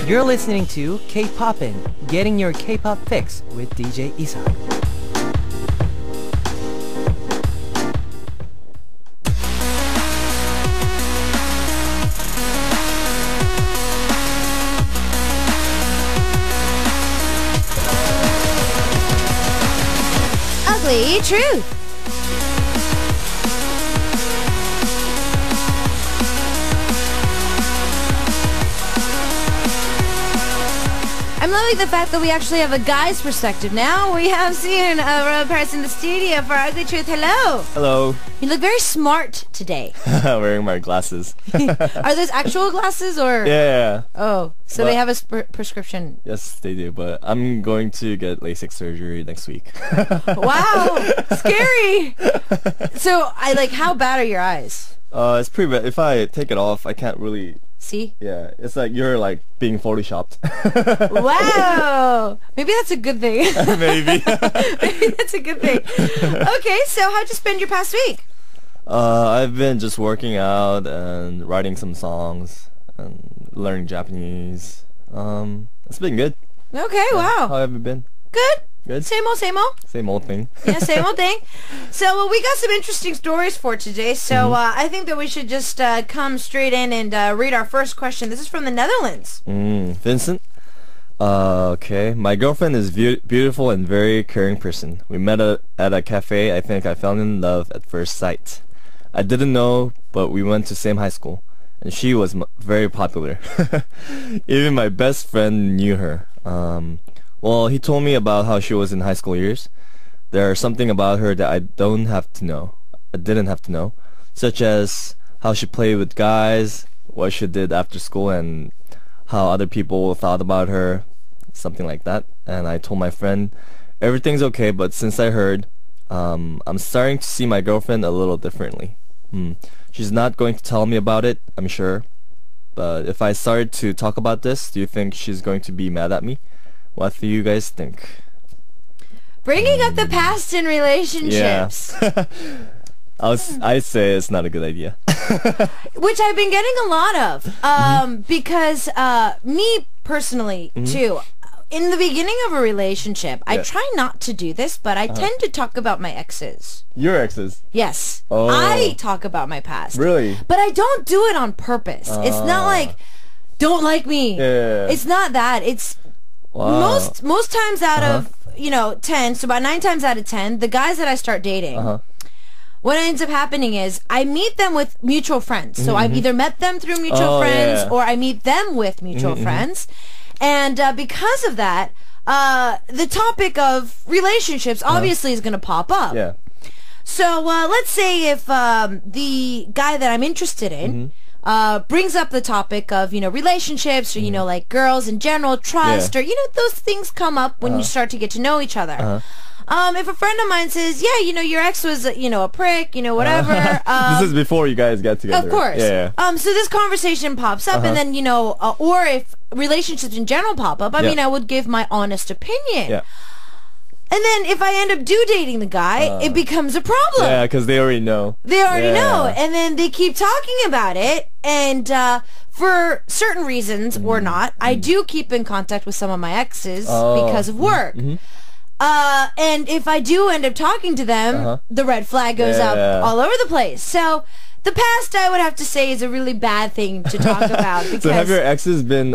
You're listening to Kpoppin, getting your K-pop fix with DJ Isa. Ugly Truth. I'm loving the fact that we actually have a guy's perspective now. We have Sooyoon Arirang in the studio for Ugly Truth. Hello. Hello. You look very smart today. Wearing my glasses. Are those actual glasses or? Yeah. Oh, so they have a prescription. Yes, they do, but I'm going to get LASIK surgery next week. Wow, scary. So, how bad are your eyes? It's pretty bad. If I take it off, I can't really... See? Yeah, it's like you're being photoshopped. Wow! Maybe that's a good thing. Maybe. Maybe that's a good thing. Okay, so how'd you spend your past week? I've been just working out and writing some songs and learning Japanese. It's been good. Okay, Yeah. wow. How have you been? Good. Good. Same old, same old. Same old thing. Yeah, same old thing. So we got some interesting stories for today. So I think that we should just come straight in and read our first question. This is from the Netherlands. Vincent? Okay. My girlfriend is beautiful and very caring person. We met at a cafe. I think I fell in love at first sight. I didn't know, but we went to same high school. And she was very popular. Even my best friend knew her. Well, he told me about how she was in high school years. There's something about her that I didn't have to know, such as how she played with guys, what she did after school, and how other people thought about her, something like that. And I told my friend, everything's okay, but since I heard, I'm starting to see my girlfriend a little differently. She's not going to tell me about it, I'm sure. But if I started to talk about this, do you think she's going to be mad at me? What do you guys think? Bringing up the past in relationships. Yeah. I'd say it's not a good idea. Which I've been getting a lot of. Because me personally, too, in the beginning of a relationship, I try not to do this, but I tend to talk about my exes. Your exes? Yes. Oh. I talk about my past. Really? But I don't do it on purpose. It's not like, don't like me. Yeah. It's not that. It's... Wow. Most times out of 10, so about 9 times out of 10, the guys that I start dating, what ends up happening is I meet them with mutual friends. So I've either met them through mutual friends or I meet them with mutual friends, and because of that, the topic of relationships obviously is going to pop up. Yeah. So let's say if the guy that I'm interested in brings up the topic of, relationships or, like girls in general, trust, or, those things come up when you start to get to know each other. If a friend of mine says, yeah, your ex was, a prick, whatever. This is before you guys got together. Of course. Yeah. So this conversation pops up and then, or if relationships in general pop up, I mean, I would give my honest opinion. Yeah. And then if I end up dating the guy, it becomes a problem. Yeah, because they already know. They already know. And then they keep talking about it. And for certain reasons or not, I do keep in contact with some of my exes because of work. And if I do end up talking to them, the red flag goes up all over the place. So the past, I would have to say, is a really bad thing to talk about. Because so have your exes been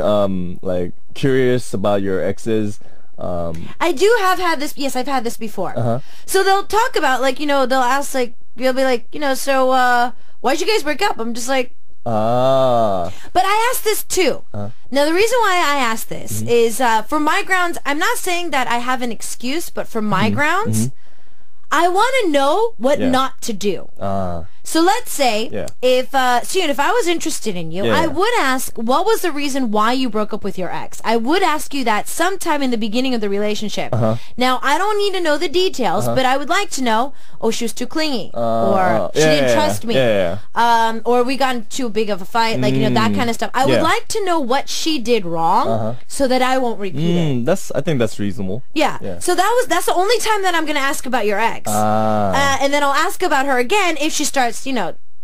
curious about your exes? I do have had this. Yes, I've had this before. So they'll talk about, they'll ask, they'll be like, so why'd you guys break up? I'm just like, But I asked this too. Now the reason why I asked this is for my grounds. I'm not saying that I have an excuse, but for my grounds, I want to know what not to do. So let's say if Sooyoon, if I was interested in you, I would ask, what was the reason why you broke up with your ex? I would ask you that sometime in the beginning of the relationship. Now, I don't need to know the details, but I would like to know, oh, she was too clingy, or she didn't trust me, or we got into too big of a fight, like, that kind of stuff. I would like to know what she did wrong so that I won't repeat it. I think that's reasonable. Yeah. So that's the only time that I'm going to ask about your ex. And then I'll ask about her again if she starts,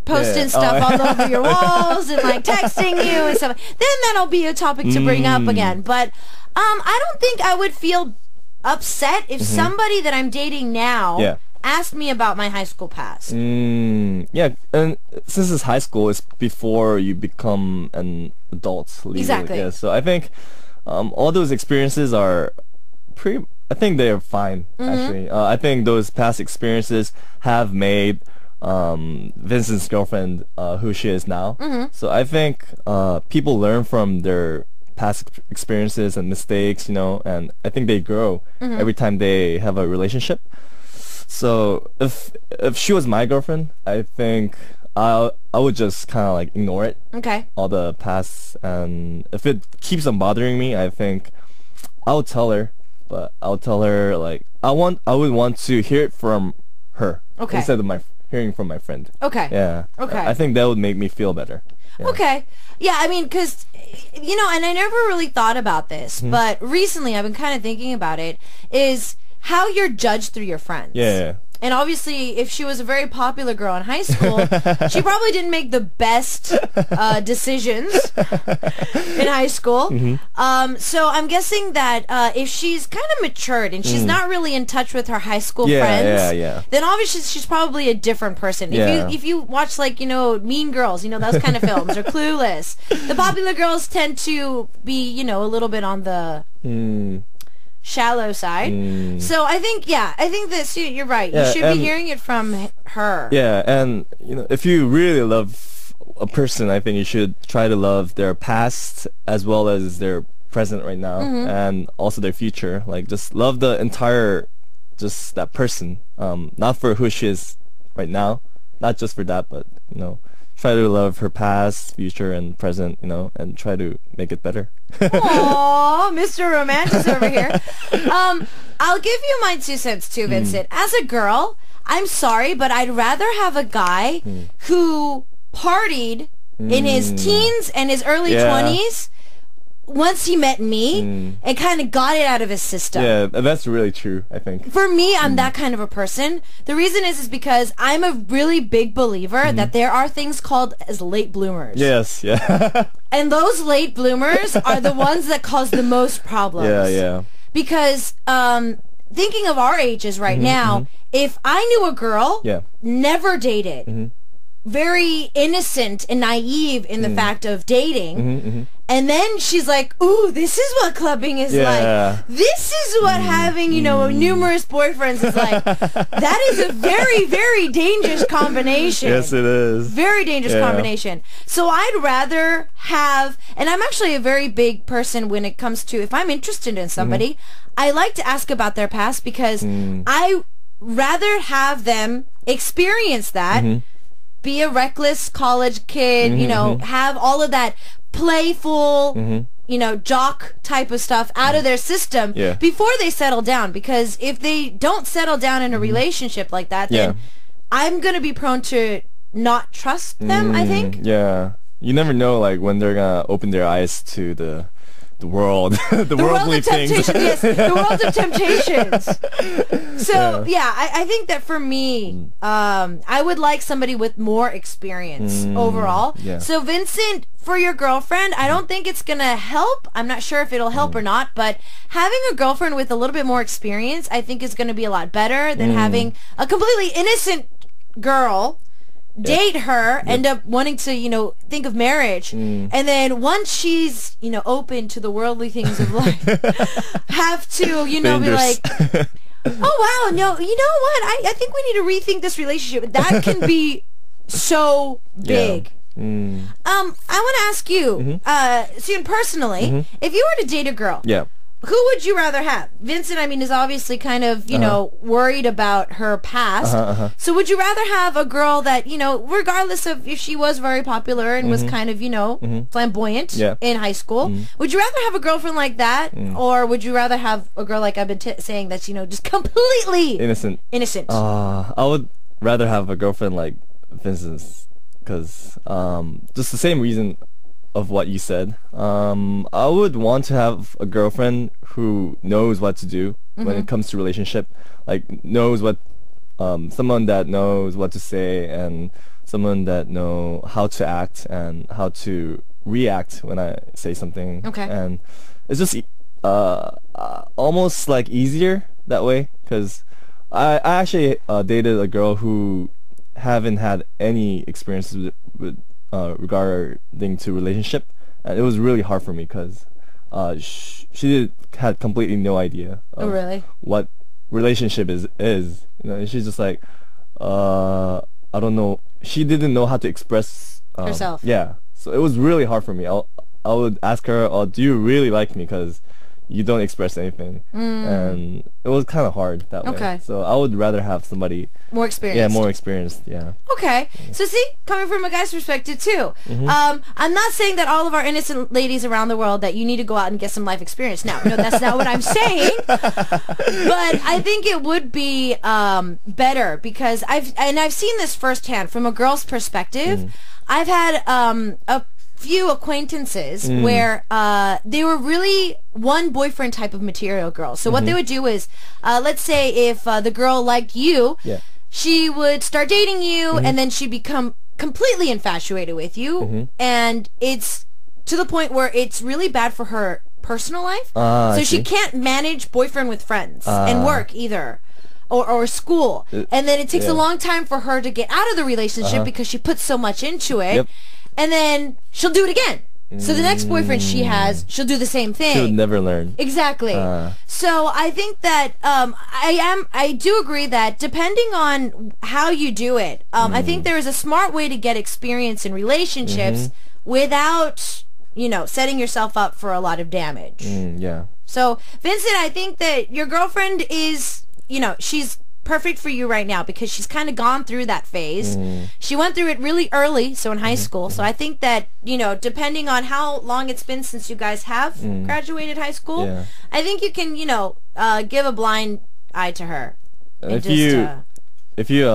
posting stuff all over your walls and like texting you and stuff, then that'll be a topic to bring up again. But I don't think I would feel upset if somebody that I'm dating now asked me about my high school past. Yeah, and since it's high school, it's before you become an adult legally. Exactly. Yeah, so I think all those experiences are pretty. I think they are fine. Actually, I think those past experiences have made Vincent's girlfriend who she is now. So I think people learn from their past experiences and mistakes, and I think they grow every time they have a relationship. So if she was my girlfriend, I think I would just kind of like ignore it. Okay. All the past, and if it keeps on bothering me, I think I'll tell her. But I'll tell her like I would want to hear it from her. Okay. Instead of hearing from my friend. Okay. Yeah. Okay. I think that would make me feel better. Yeah. Okay. Yeah, I mean, because, and I never really thought about this, but recently I've been kind of thinking about it, is how you're judged through your friends. Yeah. And obviously, if she was a very popular girl in high school, she probably didn't make the best decisions in high school. So I'm guessing that if she's kind of matured and she's not really in touch with her high school friends, then obviously she's probably a different person. If you watch like Mean Girls, those kind of films, or Clueless, the popular girls tend to be a little bit on the shallow side. So I think that you're right. You should be hearing it from her. Yeah, and if you really love a person, I think you should try to love their past as well as their present right now, and also their future. Like just love the entire, just that person. Not for who she is right now, not just for that, but try to love her past, future, and present, and try to make it better. Aww, Mr. Romantic over here. I'll give you my 2 cents too, Vincent. As a girl, I'm sorry, but I'd rather have a guy who partied in his teens and his early 20s once he met me and kind of got it out of his system. Yeah, that's really true, I think. For me, I'm that kind of a person. The reason is because I'm a really big believer that there are things called as late bloomers. Yes, yeah. And those late bloomers are the ones that cause the most problems. Yeah. Because thinking of our ages right now, if I knew a girl, never dated, very innocent and naive in the fact of dating, and then she's like, ooh, this is what clubbing is like. This is what having, numerous boyfriends is like. That is a very, very dangerous combination. Yes, it is. Very dangerous combination. So I'd rather have, and I'm actually a very big person when it comes to, if I'm interested in somebody, I like to ask about their past because I rather have them experience that, be a reckless college kid, have all of that playful, jock type of stuff out of their system before they settle down. Because if they don't settle down in a relationship like that, then I'm going to be prone to not trust them, I think. Yeah. You never know, like, when they're going to open their eyes to the world, the worldly things. Yes, the world of temptations. So, I think that for me, I would like somebody with more experience overall. Yeah. So, Vincent, for your girlfriend, I don't think it's going to help. I'm not sure if it'll help or not, but having a girlfriend with a little bit more experience, I think is going to be a lot better than having a completely innocent girl date her, end up wanting to, think of marriage, and then once she's, open to the worldly things of life, have to, be like, oh wow, no, you know what? I think we need to rethink this relationship. That can be so big. I want to ask you, Sooyoon, personally, if you were to date a girl, who would you rather have? Vincent, is obviously kind of, worried about her past. So would you rather have a girl that, regardless of if she was very popular and was kind of, flamboyant in high school, would you rather have a girlfriend like that? Or would you rather have a girl like I've been saying that's, just completely innocent? I would rather have a girlfriend like Vincent's, because just the same reason of what you said. I would want to have a girlfriend who knows what to do when it comes to relationship, like knows what someone that knows what to say, and someone that know how to act and how to react when I say something. Okay. And it's just almost like easier that way, because I actually dated a girl who haven't had any experiences with regarding to relationship, and it was really hard for me because she had completely no idea of really? what relationship is. You know, she's just like I don't know. She didn't know how to express herself. Yeah, so it was really hard for me. I would ask her, "Oh, do you really like me?" Because you don't express anything, and it was kind of hard that way. Okay. So I would rather have somebody more experienced. Yeah, more experienced. Yeah. Okay. So see, coming from a guy's perspective too, I'm not saying that all of our innocent ladies around the world that you need to go out and get some life experience. Now, no, that's not what I'm saying. But I think it would be better because I've seen this firsthand from a girl's perspective. I've had a few acquaintances where they were really one boyfriend type of material girls. So what they would do is, let's say if the girl liked you, she would start dating you, and then she'd become completely infatuated with you, and it's to the point where it's really bad for her personal life. So she can't manage boyfriend with friends and work either. Or school. And then it takes a long time for her to get out of the relationship because she puts so much into it. And then she'll do it again. So the next boyfriend she has, she'll do the same thing. She'll never learn. Exactly. So I think that I do agree that depending on how you do it, I think there is a smart way to get experience in relationships without, setting yourself up for a lot of damage. Yeah. So Vincent, I think that your girlfriend is, she's perfect for you right now because she's kind of gone through that phase. She went through it really early, so in high school. So I think that, depending on how long it's been since you guys have graduated high school, I think you can, give a blind eye to her. If you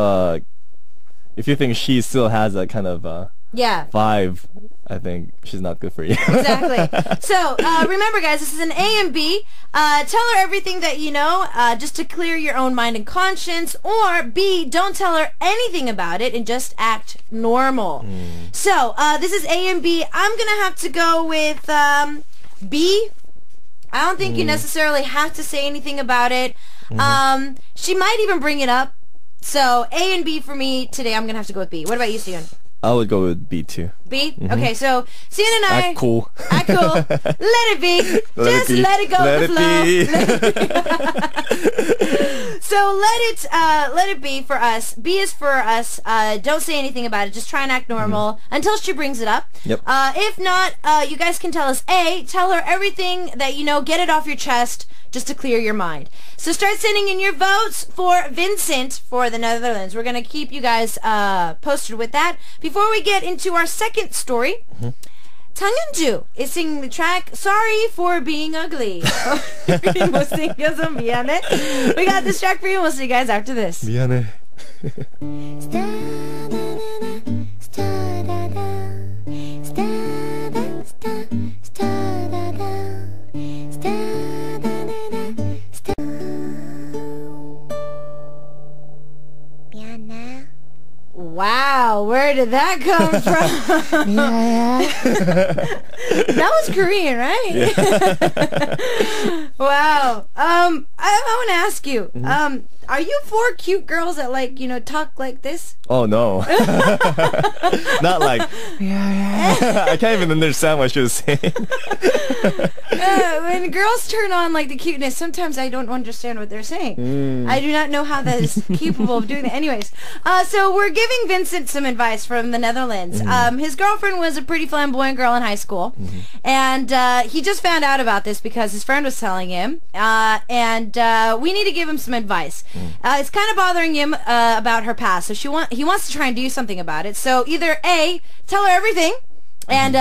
think she still has that kind of vibe, I think she's not good for you. Exactly. So remember, guys, this is an A and B. Tell her everything that you know, just to clear your own mind and conscience. Or B, don't tell her anything about it and just act normal. So this is A and B. I'm gonna have to go with B. I don't think you necessarily have to say anything about it. She might even bring it up. So A and B for me today. I'm gonna have to go with B. What about you, Sooyoon? I would go with B too. B? Okay, so Sooyoon and I... Act cool. Act cool. Let it be. Just let it go with the flow. So let it be for us. B is for us. Don't say anything about it. Just try and act normal until she brings it up. Yep. If not, you guys can tell us A. Tell her everything that you know. Get it off your chest just to clear your mind. So start sending in your votes for Vincent for the Netherlands. We're going to keep you guys posted with that. Before we get into our second story, Changyunju is singing the track Sorry for Being Ugly. We got this track for you. We'll see you guys after this. 미안해. Wow, where did that come from? That was Korean, right? Yeah. Wow. I want to ask you, are you for cute girls that talk like this? Oh no. Not like I can't even understand what she was saying. When girls turn on the cuteness, sometimes I don't understand what they're saying. I do not know how that is capable of doing that. Anyways, so we're giving Vincent some advice from the Netherlands. His girlfriend was a pretty flamboyant girl in high school, and he just found out about this because his friend was telling him, and we need to give him some advice. It's kind of bothering him about her past, so he wants to try and do something about it. So either A, tell her everything, and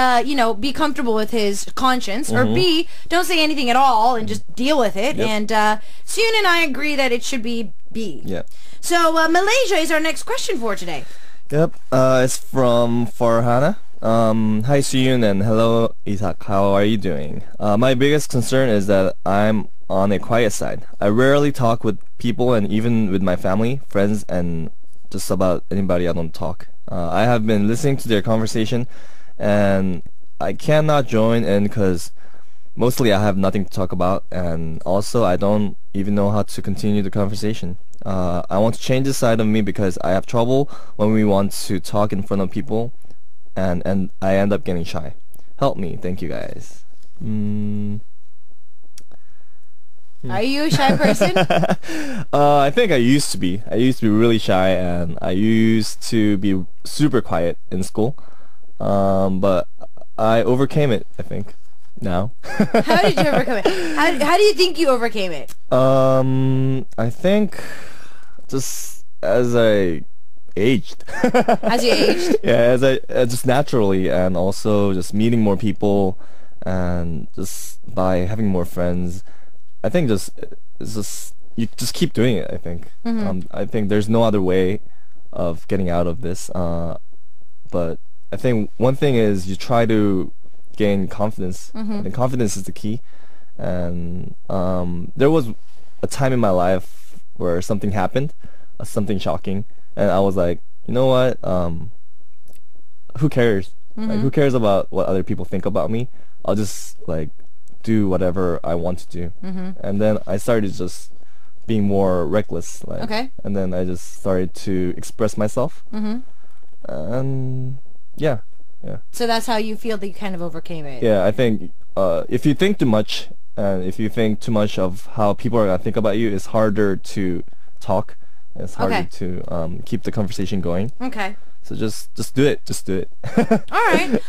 be comfortable with his conscience, or B, don't say anything at all and just deal with it. And Sooyoon and I agree that it should be B. Yep. So Malaysia is our next question for today. Yep. It's from Farhana. Hi Sooyoon and hello Isaac. How are you doing? My biggest concern is that I'm on a quiet side. I rarely talk with people, and even with my family, friends, and just about anybody I don't talk. I have been listening to their conversation, and I cannot join in because mostly I have nothing to talk about, and also I don't even know how to continue the conversation. I want to change this side of me because I have trouble when we want to talk in front of people, and I end up getting shy. Help me, thank you guys. Are you a shy person? I think I used to be. I used to be really shy, and I used to be super quiet in school. But I overcame it, I think, now. How did you overcome it? How do you think you overcame it? I think just as I aged. As you aged? Yeah, as I just naturally, and also just meeting more people, and just by having more friends. I think it's just you just keep doing it. I think. I think there's no other way of getting out of this. But I think one thing is you try to gain confidence. And confidence is the key. And there was a time in my life where something happened, something shocking, and I was like, you know what? Who cares? Like, who cares about what other people think about me? I'll just like do whatever I want to do. And then I started just being more reckless. Like, and then I just started to express myself. And yeah. So that's how you feel that you kind of overcame it. Yeah, I think if you think too much, and if you think too much of how people are gonna think about you, it's harder to talk. It's harder to keep the conversation going. Okay. So just do it. Just do it. All right.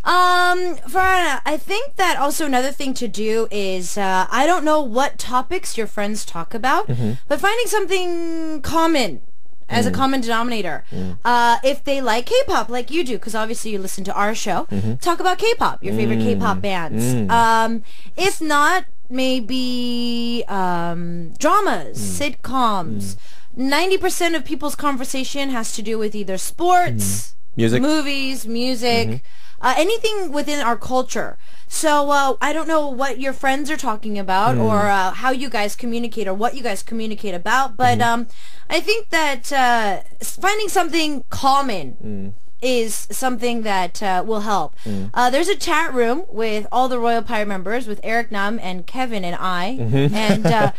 Farana, I think that also another thing to do is, I don't know what topics your friends talk about, but finding something common as a common denominator. If they like K-pop like you do, because obviously you listen to our show, talk about K-pop, your favorite K-pop bands. If not, maybe dramas, sitcoms. 90% of people's conversation has to do with either sports, music, movies, music, anything within our culture. So I don't know what your friends are talking about or how you guys communicate or what you guys communicate about, but I think that finding something common is something that will help. There's a chat room with all the Royal Pirate members with Eric Nam and Kevin and I, and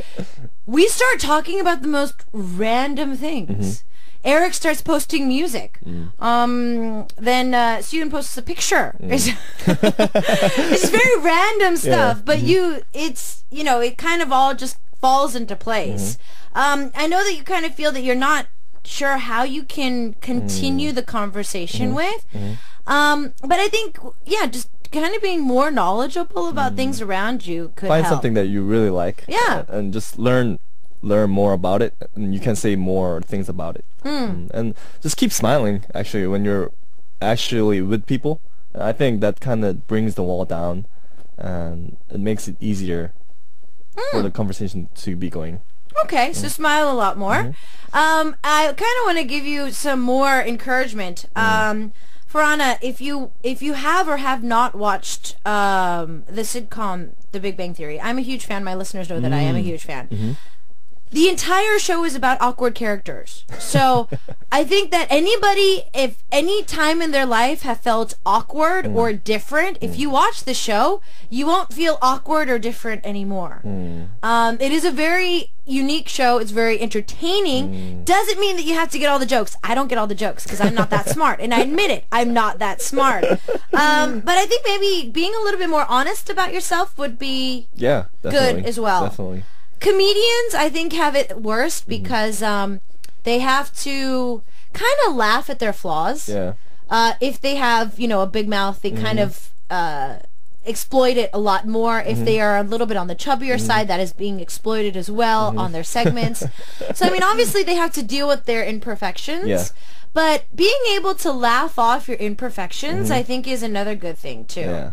we start talking about the most random things. Eric starts posting music. Then Sooyoon posts a picture. It's very random stuff, but it's, you know, it kind of all just falls into place. I know that you kind of feel that you're not sure how you can continue the conversation with. But I think, just kind of being more knowledgeable about things around you could find help. something that you really like. And just learn more about it, and you can say more things about it. And just keep smiling, actually, when you're actually with people. I think that kind of brings the wall down, and it makes it easier for the conversation to be going. Okay, so smile a lot more. I kind of want to give you some more encouragement. Farana, if you have or have not watched the sitcom The Big Bang Theory, I'm a huge fan. My listeners know that I am a huge fan. The entire show is about awkward characters. So I think that anybody, if any time in their life have felt awkward or different, if you watch the show, you won't feel awkward or different anymore. It is a very unique show. It's very entertaining. Doesn't mean that you have to get all the jokes. I don't get all the jokes because I'm not that smart. And I admit it. I'm not that smart. But I think maybe being a little bit more honest about yourself would be good as well. Definitely. Comedians, I think, have it worst because they have to kind of laugh at their flaws. If they have, you know, a big mouth, they kind of exploit it a lot more. If they are a little bit on the chubbier side, that is being exploited as well on their segments. So, I mean, obviously they have to deal with their imperfections. But being able to laugh off your imperfections, I think, is another good thing, too.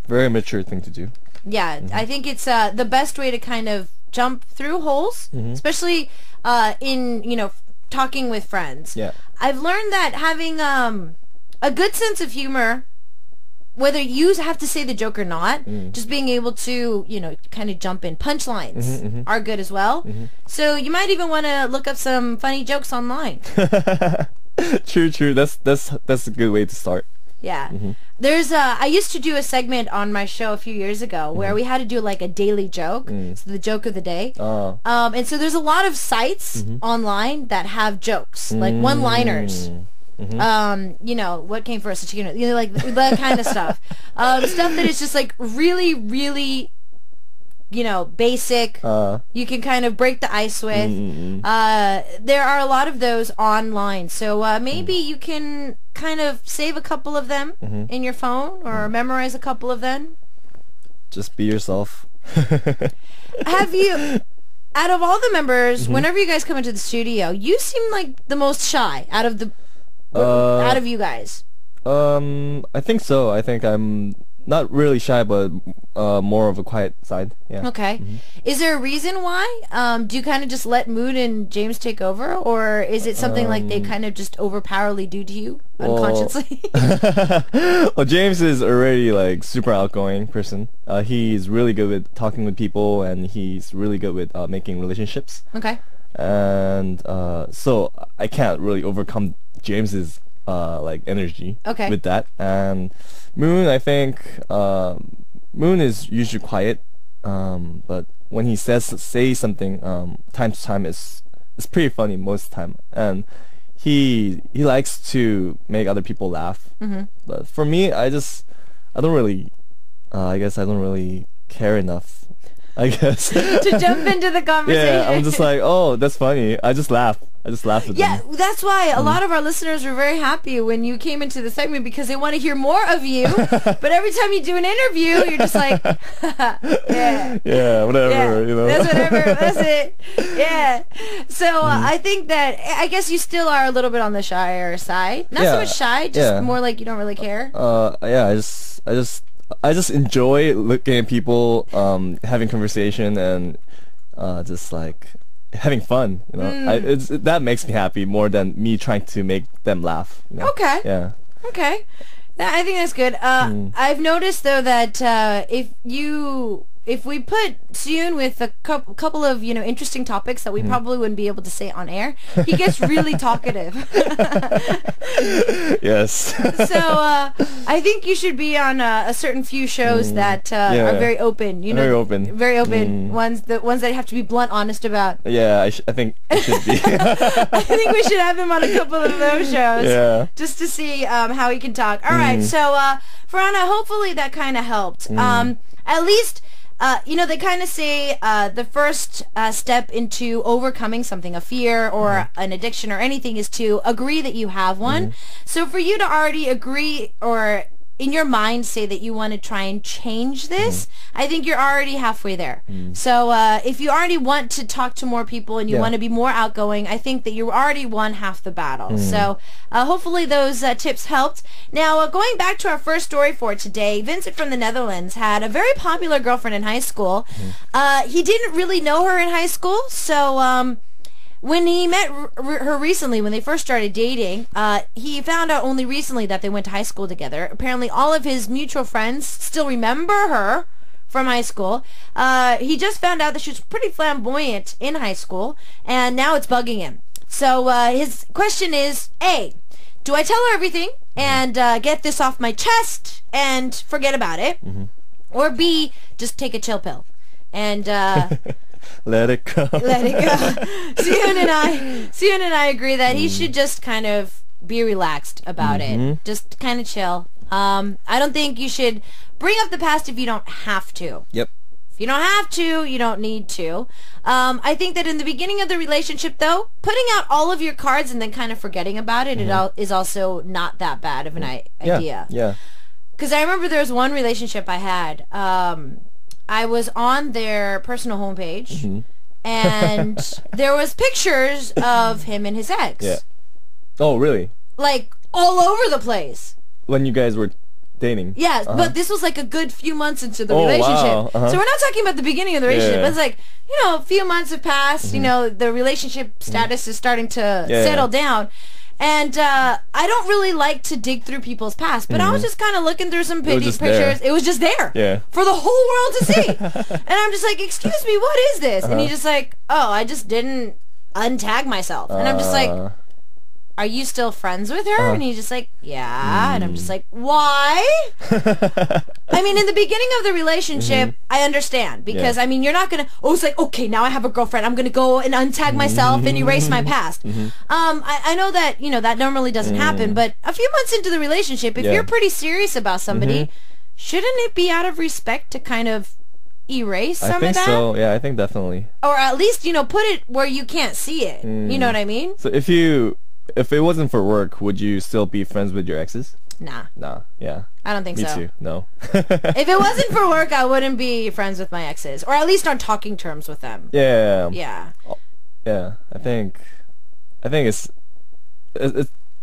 Very mature thing to do. I think it's the best way to kind of jump through holes, especially in, you know, talking with friends. I've learned that having a good sense of humor whether you have to say the joke or not, just being able to, you know, kind of jump in. Punchlines are good as well. So you might even want to look up some funny jokes online. True. That's a good way to start. Yeah. There's I used to do a segment on my show a few years ago where we had to do like a daily joke. So the joke of the day. And so there's a lot of sites online that have jokes, like one-liners. You know, what came first, the chicken or, you know, like that kind of stuff. Stuff that is just like really, really, you know, basic. You can kind of break the ice with. There are a lot of those online, so maybe you can kind of save a couple of them in your phone or memorize a couple of them. Just be yourself. Have you, out of all the members, whenever you guys come into the studio, you seem like the most shy out of you guys? I think so. I think I'm not really shy, but more of a quiet side. Yeah. Okay. Is there a reason why? Do you kind of just let Moon and James take over, or is it something like they kind of just overpowerly do to you unconsciously? Well, James is already like super outgoing person. He's really good with talking with people, and he's really good with making relationships. Okay. And so I can't really overcome James's like energy with that. And Moon, I think Moon is usually quiet, but when he says something time to time, it's pretty funny most of the time, and he likes to make other people laugh. But for me, I don't really care enough, I guess, to jump into the conversation. Yeah, I'm just like, oh, that's funny. I just laugh with them. Yeah, that's why a lot of our listeners were very happy when you came into the segment, because they want to hear more of you. But every time you do an interview, you're just like, yeah, whatever, yeah, you know. That's whatever, that's it. Yeah. So I think that, I guess you still are a little bit on the shyer side. Not so much shy, just more like you don't really care. Yeah, I just enjoy looking at people, having conversation, and just like having fun, you know. That makes me happy more than me trying to make them laugh, you know? Okay. Yeah. Okay. I think that's good. I've noticed though that if we put Sooyoon with a couple of, you know, interesting topics that we probably wouldn't be able to say on air, he gets really talkative. Yes. So I think you should be on a certain few shows that are very open. You know, very open ones. The ones that you have to be blunt, honest about. Yeah, I think it should be. I think we should have him on a couple of those shows. Yeah. Just to see how he can talk. All right. So Farhana, hopefully that kind of helped. At least. You know, they kind of say the first step into overcoming something, a fear or an addiction or anything, is to agree that you have one. So for you to already agree or in your mind say that you want to try and change this, I think you're already halfway there. So if you already want to talk to more people and you want to be more outgoing, I think that you already won half the battle. So hopefully those tips helped. Now, going back to our first story for today, Vincent from the Netherlands had a very popular girlfriend in high school. He didn't really know her in high school, so when he met her recently, when they first started dating, he found out only recently that they went to high school together. Apparently, all of his mutual friends still remember her from high school. He just found out that she was pretty flamboyant in high school, and now it's bugging him. So his question is, A, do I tell her everything and get this off my chest and forget about it? Or B, just take a chill pill and... let it go. Let it go. Sooyoon and I agree that he should just kind of be relaxed about it. Just kind of chill. I don't think you should bring up the past if you don't have to. Yep. If you don't have to, you don't need to. I think that in the beginning of the relationship, though, putting out all of your cards and then kind of forgetting about it, is also not that bad of an idea. Yeah. Because I remember there was one relationship I had. I was on their personal homepage, and there was pictures of him and his ex. Yeah. Oh, really? Like, all over the place. When you guys were dating? Yeah, but this was like a good few months into the relationship. Wow. So we're not talking about the beginning of the relationship. Yeah. But it's like, you know, a few months have passed, you know, the relationship status is starting to settle down. And I don't really like to dig through people's past, but I was just kind of looking through some pictures. It was just there for the whole world to see. And I'm just like, excuse me, what is this? And he's just like, oh, I just didn't untag myself. And I'm just like, are you still friends with her? And he's just like, yeah. And I'm just like, why? I mean, in the beginning of the relationship, I understand. Because, I mean, you're not going to, it's like, okay, now I have a girlfriend. I'm going to go and untag myself and erase my past. I know that, you know, that normally doesn't happen. But a few months into the relationship, if you're pretty serious about somebody, shouldn't it be out of respect to kind of erase some of that? I think so. Yeah, I think definitely. Or at least, you know, put it where you can't see it. You know what I mean? So if it wasn't for work, would you still be friends with your exes? Nah. Yeah. I don't think so. Me too. No. If it wasn't for work, I wouldn't be friends with my exes, or at least on talking terms with them. Yeah. Yeah. Yeah. I think is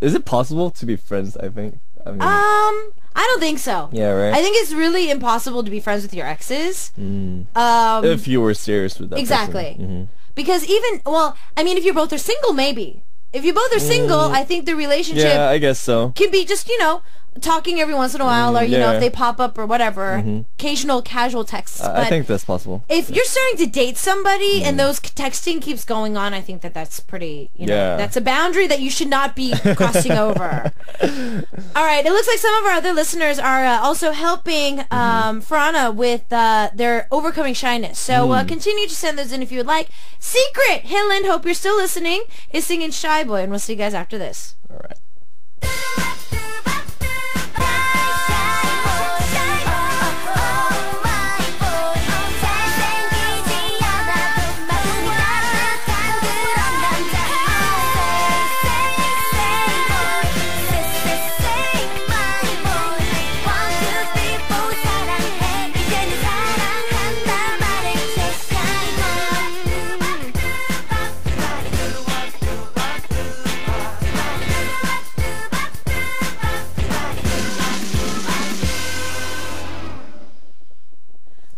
it possible to be friends? I mean, I don't think so. Yeah, right. I think it's really impossible to be friends with your exes. If you were serious with that exactly. person. Because I mean, if you both are single, maybe. If you both are single, I think the relationship I guess so. Can be just, you know, talking every once in a while, or, you know, if they pop up or whatever, occasional casual texts. But I think that's possible. If you're starting to date somebody and those texting keeps going on, I think that's pretty, you know, that's a boundary that you should not be crossing over. All right, it looks like some of our other listeners are also helping Frana with their overcoming shyness. So continue to send those in if you would like. Secret, Hillen, hope you're still listening, is singing Shy Boy, and we'll see you guys after this. All right.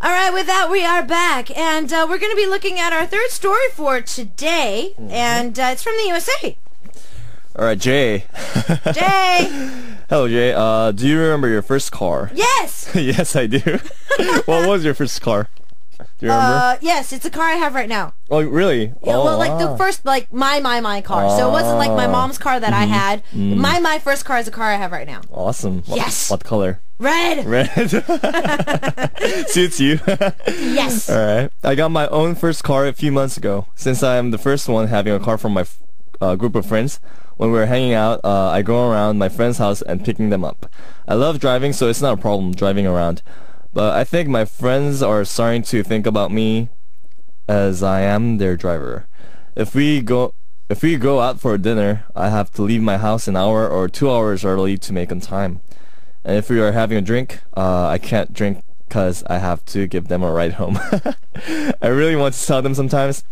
Alright, with that we are back, and we're going to be looking at our third story for today, and it's from the USA. Alright, Jay. Jay! Hello, Jay. Do you remember your first car? Yes! Yes, I do. What was your first car? Do you remember? Yes, it's the car I have right now. Oh, really? Yeah, well, like the first, like, my car. So it wasn't like my mom's car that I had. My first car is the car I have right now. Awesome. Yes! What color? Red! Suits you. Yes. Alright. I got my own first car a few months ago. Since I am the first one having a car from my group of friends, when we were hanging out, I go around my friend's house and picking them up. I love driving, so it's not a problem driving around. But I think my friends are starting to think about me as I am their driver. If we go out for dinner, I have to leave my house an hour or 2 hours early to make on time. And if we are having a drink, I can't drink because I have to give them a ride home. I really want to tell them sometimes,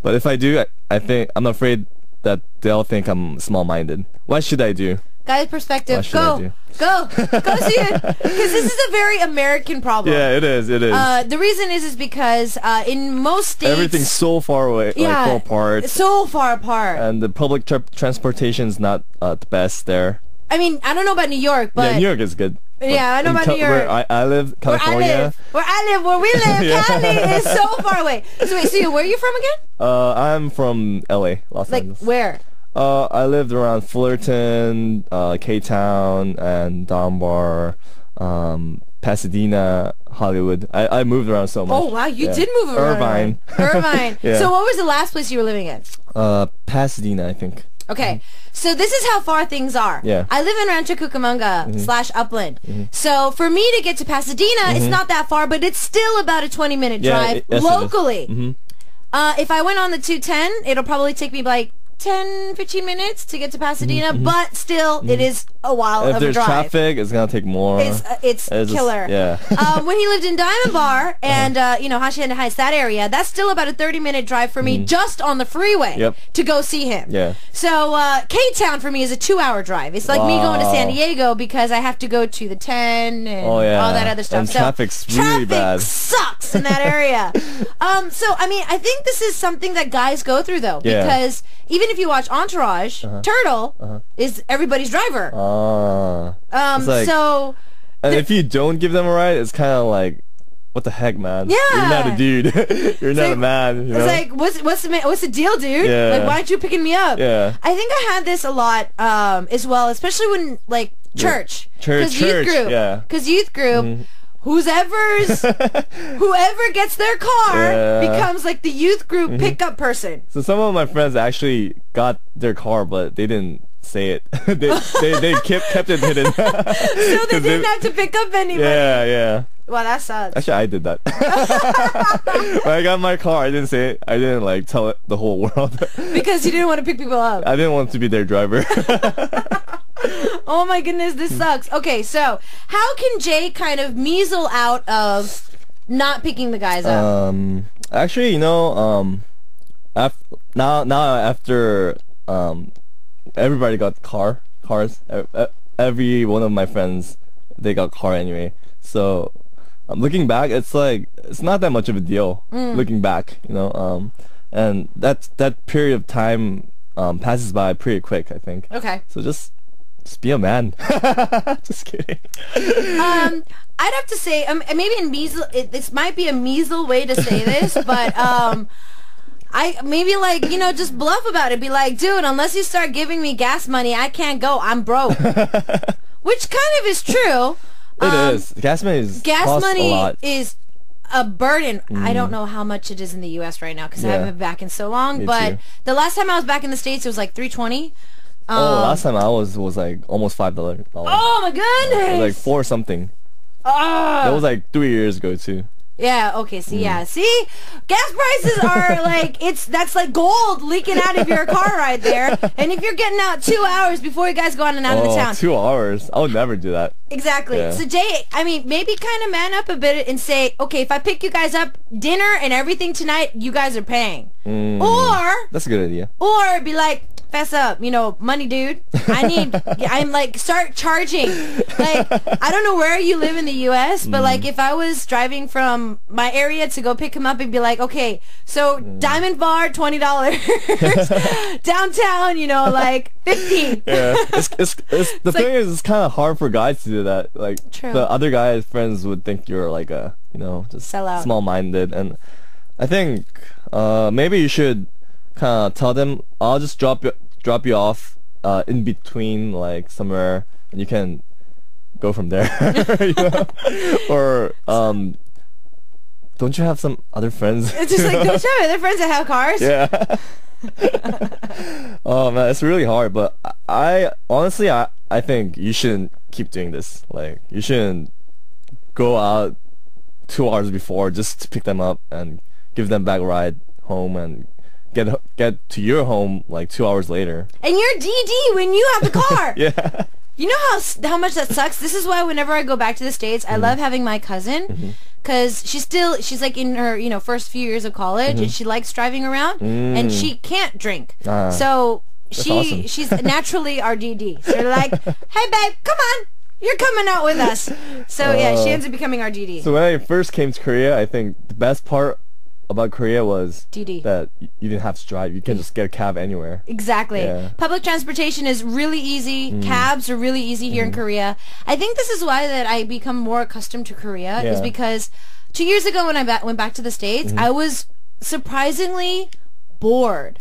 but if I do, I'm afraid that they'll think I'm small-minded. What should I do? Guy's perspective. Go, see it. Because this is a very American problem. Yeah, it is. The reason is because in most states, everything's so far away, like far apart. So far apart. And the public transportation is not the best there. I mean, I don't know about New York, but yeah, New York is good. Yeah, I know about New York. Where I live, California. Where we live, Cali is so far away. So wait, where are you from again? I'm from LA, Los Angeles. Like where? I lived around Fullerton, K-Town, and Dunbar, Pasadena, Hollywood. I moved around so much. Oh wow, you did move around. Irvine. Yeah. So what was the last place you were living in? Pasadena, I think. Okay, so this is how far things are. Yeah. I live in Rancho Cucamonga / Upland. So for me to get to Pasadena, it's not that far, but it's still about a 20-minute drive locally. If I went on the 210, it'll probably take me like 10-15 minutes to get to Pasadena, but still, it is a while of a drive. If there's traffic, it's gonna take more. It's killer. When he lived in Diamond Bar and Hacienda Heights, that area, that's still about a 30-minute drive for me just on the freeway to go see him. So K-Town for me is a 2-hour drive. It's like me going to San Diego because I have to go to the 10 and all that other stuff. And traffic's really bad. Sucks in that area. So I mean, I think this is something that guys go through though, because even even if you watch Entourage, Turtle is everybody's driver. Like, so... And if you don't give them a ride, it's kind of like, what the heck, man? Yeah. You're not a dude. You're not a man. You know? It's like, what's the deal, dude? Yeah. Like, why aren't you picking me up? Yeah. I think I had this a lot as well, especially when, like, church. Youth group. Yeah. Because youth group, whoever gets their car becomes, like, the youth group pickup person. So some of my friends actually got their car, but they didn't say it. they kept it hidden. So they didn't have to pick up anybody. Yeah. Wow, that sucks. Actually, I did that. When I got my car, I didn't say it. I didn't like tell it the whole world. Because you didn't want to pick people up. I didn't want to be their driver. Oh my goodness, this sucks. Okay, so how can Jay kind of measle out of not picking the guys up? Actually, you know, after everybody got cars. Every one of my friends, they got car anyway. So looking back, it's like it's not that much of a deal. Looking back, you know, and that period of time passes by pretty quick, I think. Okay. So just be a man. Just kidding. I'd have to say, maybe in measle, this might be a measle way to say this, but I maybe like, you know, just bluff about it. Be like, dude, unless you start giving me gas money, I can't go. I'm broke. Which kind of is true. It is. Gas money is a burden. I don't know how much it is in the U.S. right now because I haven't been back in so long. But the last time I was back in the States, it was like $3.20. Last time I was like almost $5. Oh my goodness! It was like 4 something. That was like 3 years ago too. Yeah, okay, see, gas prices are like, that's like gold leaking out of your car right there. And if you're getting out 2 hours before you guys go on and out of the town. 2 hours? I would never do that. Exactly. Yeah. So Jay, I mean, maybe kind of man up a bit and say, okay, if I pick you guys up, dinner and everything tonight, you guys are paying. Or... That's a good idea. Or be like, fess up, you know, money, dude. I'm like, start charging. Like, I don't know where you live in the U.S., but like, if I was driving from my area to go pick him up and be like, okay, so Diamond Bar, $20. Downtown, you know, like, 15. Yeah. The thing is, it's kind of hard for guys to do that. Like, the other guys' friends would think you're like a, you know, just small-minded. And I think maybe you should kind of tell them, I'll just drop you off in between, like somewhere, and you can go from there. You know? Or don't you have some other friends? It's just like, don't you have other friends that have cars? Yeah. Oh man, it's really hard. But I honestly think you shouldn't keep doing this. Like, you shouldn't go out 2 hours before just to pick them up and give them back a ride home and get to your home like 2 hours later. And you're DD when you have the car. Yeah. You know how much that sucks? This is why whenever I go back to the States, I love having my cousin, because she's like in her, you know, first few years of college, and she likes driving around, and she can't drink. So she's naturally our DD. So they're like, hey babe, come on, you're coming out with us. So yeah, she ends up becoming our DD. So when I first came to Korea, I think the best part about Korea was DD. That you didn't have to drive. You can just get a cab anywhere. Exactly. Yeah. Public transportation is really easy. Cabs are really easy here in Korea. I think this is why that I become more accustomed to Korea, is because 2 years ago when I went back to the States, I was surprisingly bored.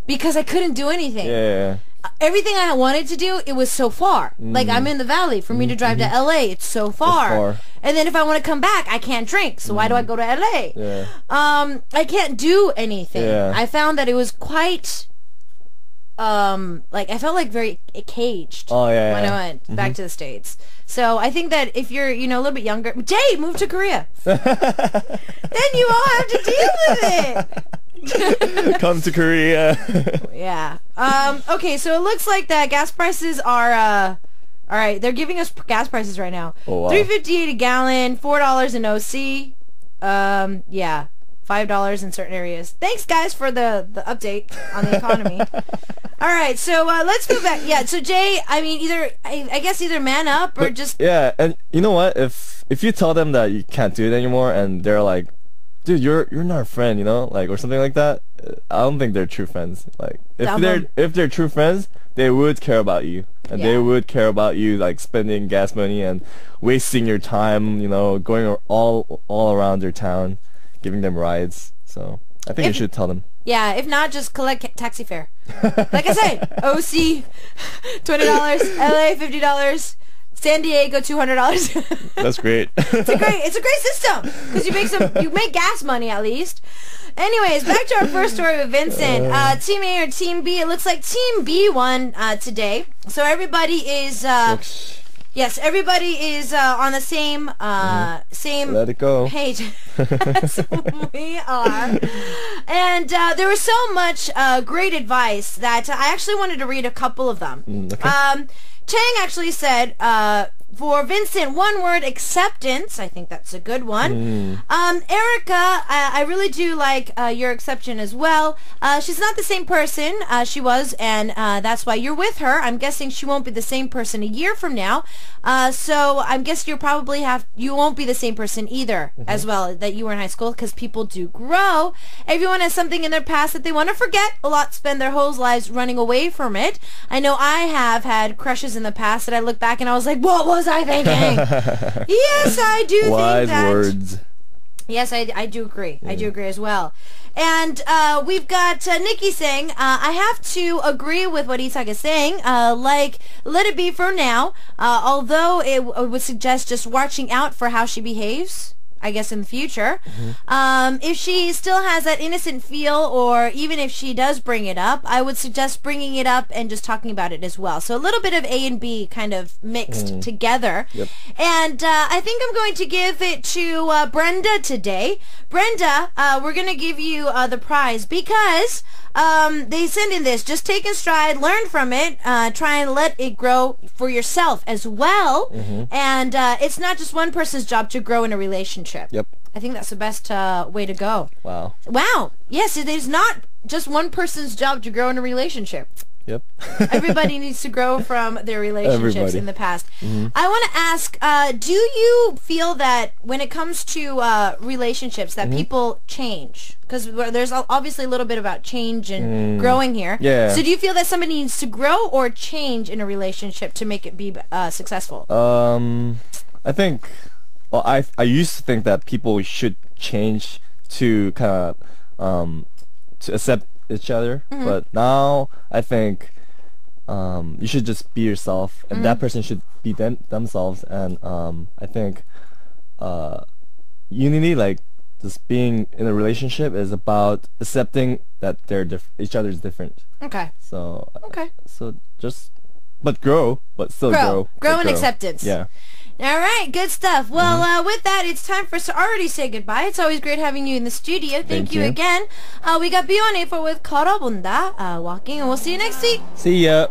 Because I couldn't do anything. Yeah. Everything I wanted to do, it was so far. Like, I'm in the valley. For me to drive to LA, it's so far. And then if I want to come back, I can't drink. So why do I go to LA? Yeah. I can't do anything. Yeah. I found that it was quite, like, I felt like very caged when I went back to the States. So I think that if you're, you know, a little bit younger, Jay, move to Korea. Then you all have to deal with it. Come to Korea. Yeah. Okay, so it looks like that gas prices are, all right, they're giving us gas prices right now. Oh, wow. $3.58 a gallon, $4 in OC. Yeah, $5 in certain areas. Thanks, guys, for the update on the economy. All right, so let's move back. Yeah, so Jay, I mean, I guess either man up or just... Yeah, and you know what? If you tell them that you can't do it anymore and they're like, dude, you're not a friend, you know, like, or something like that. I don't think they're true friends. Like, if they're true friends, they would care about you, and they would care about you, like spending gas money and wasting your time, you know, going all around their town, giving them rides. So I think you should tell them. Yeah, if not, just collect taxi fare. Like I say, OC $20, LA $50. San Diego $200. That's great. It's a great system because you make gas money at least. Anyways, back to our first story with Vincent. Team A or Team B? It looks like Team B won today. So everybody is yes, everybody is on the same Let it go. page as we are. And there was so much great advice that I actually wanted to read a couple of them. Okay. Chang actually said, for Vincent, one word, acceptance. I think that's a good one. Erica, I really do like your exception as well. She's not the same person she was, and that's why you're with her. I'm guessing she won't be the same person a year from now. So I'm guessing you won't be the same person either as well that you were in high school, because people do grow. Everyone has something in their past that they want to forget. A lot spend their whole lives running away from it. I know I have had crushes in the past that I look back and I was like, what was I thinking? Yes, I do Wise think that. words. Yes, I do agree. I do agree as well. And we've got Nikki saying, I have to agree with what Isak is saying. Like, let it be for now. Although it would suggest just watching out for how she behaves, I guess, in the future. If she still has that innocent feel, or even if she does bring it up, I would suggest bringing it up and just talking about it as well. So a little bit of A and B kind of mixed together. Yep. And I think I'm going to give it to Brenda today. Brenda, we're going to give you the prize because they send in this. Just take in stride, learn from it, try and let it grow for yourself as well. And it's not just one person's job to grow in a relationship. Yep. I think that's the best way to go. Wow. Wow. Yes, it is not just one person's job to grow in a relationship. Yep. Everybody needs to grow from their relationships in the past. I want to ask, do you feel that when it comes to relationships that people change? Because there's obviously a little bit about change and growing here. Yeah. So do you feel that somebody needs to grow or change in a relationship to make it be successful? I think, well, I used to think that people should change to kind of to accept each other, but now I think you should just be yourself, and that person should be themselves. And I think unity, like just being in a relationship, is about accepting that each other is different. Okay. So just grow, but still grow. Grow in acceptance. Yeah. All right, good stuff. Well, with that, it's time for us to already say goodbye. It's always great having you in the studio. Thank you again. We got B1A4 with 걸어본다, walking, and we'll see you next week. See ya.